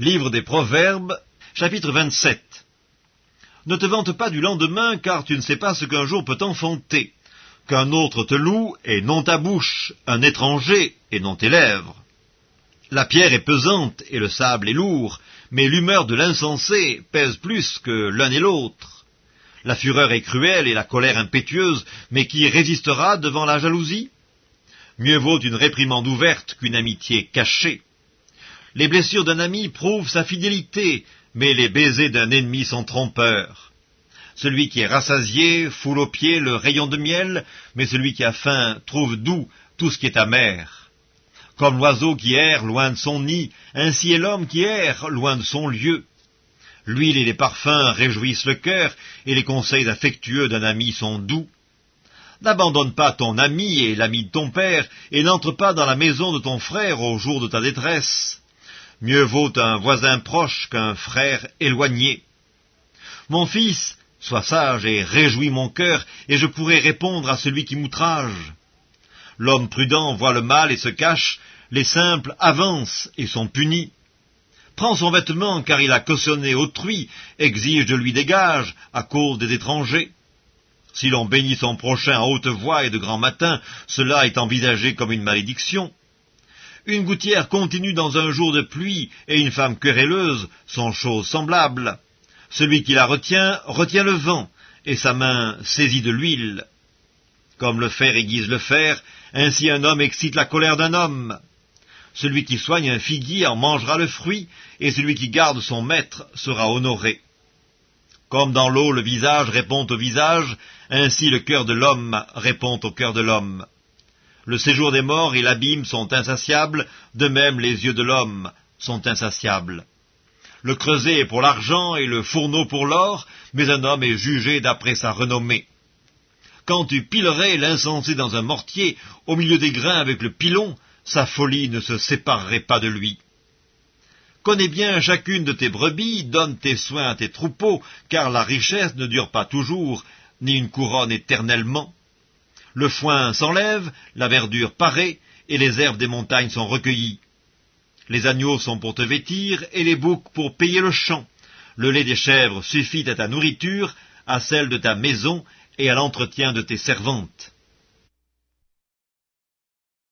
Livre des Proverbes, chapitre 27. Ne te vante pas du lendemain, car tu ne sais pas ce qu'un jour peut t'enfanter. Qu'un autre te loue, et non ta bouche, un étranger, et non tes lèvres. La pierre est pesante, et le sable est lourd, mais l'humeur de l'insensé pèse plus que l'un et l'autre. La fureur est cruelle, et la colère impétueuse, mais qui résistera devant la jalousie? Mieux vaut une réprimande ouverte qu'une amitié cachée. Les blessures d'un ami prouvent sa fidélité, mais les baisers d'un ennemi sont trompeurs. Celui qui est rassasié foule aux pieds le rayon de miel, mais celui qui a faim trouve doux tout ce qui est amer. Comme l'oiseau qui erre loin de son nid, ainsi est l'homme qui erre loin de son lieu. L'huile et les parfums réjouissent le cœur, et les conseils affectueux d'un ami sont doux. N'abandonne pas ton ami et l'ami de ton père, et n'entre pas dans la maison de ton frère au jour de ta détresse. Mieux vaut un voisin proche qu'un frère éloigné. Mon fils, sois sage et réjouis mon cœur, et je pourrai répondre à celui qui m'outrage. L'homme prudent voit le mal et se cache, les simples avancent et sont punis. Prends son vêtement car il a cautionné autrui, exige de lui des gages à cause des étrangers. Si l'on bénit son prochain à haute voix et de grand matin, cela est envisagé comme une malédiction. Une gouttière continue dans un jour de pluie et une femme querelleuse sont choses semblables. Celui qui la retient, retient le vent, et sa main saisit de l'huile. Comme le fer aiguise le fer, ainsi un homme excite la colère d'un homme. Celui qui soigne un figuier en mangera le fruit, et celui qui garde son maître sera honoré. Comme dans l'eau le visage répond au visage, ainsi le cœur de l'homme répond au cœur de l'homme. Le séjour des morts et l'abîme sont insatiables, de même les yeux de l'homme sont insatiables. Le creuset est pour l'argent et le fourneau pour l'or, mais un homme est jugé d'après sa renommée. Quand tu pilerais l'insensé dans un mortier, au milieu des grains avec le pilon, sa folie ne se séparerait pas de lui. Connais bien chacune de tes brebis, donne tes soins à tes troupeaux, car la richesse ne dure pas toujours, ni une couronne éternellement. Le foin s'enlève, la verdure paraît, et les herbes des montagnes sont recueillies. Les agneaux sont pour te vêtir, et les boucs pour payer le champ. Le lait des chèvres suffit à ta nourriture, à celle de ta maison, et à l'entretien de tes servantes.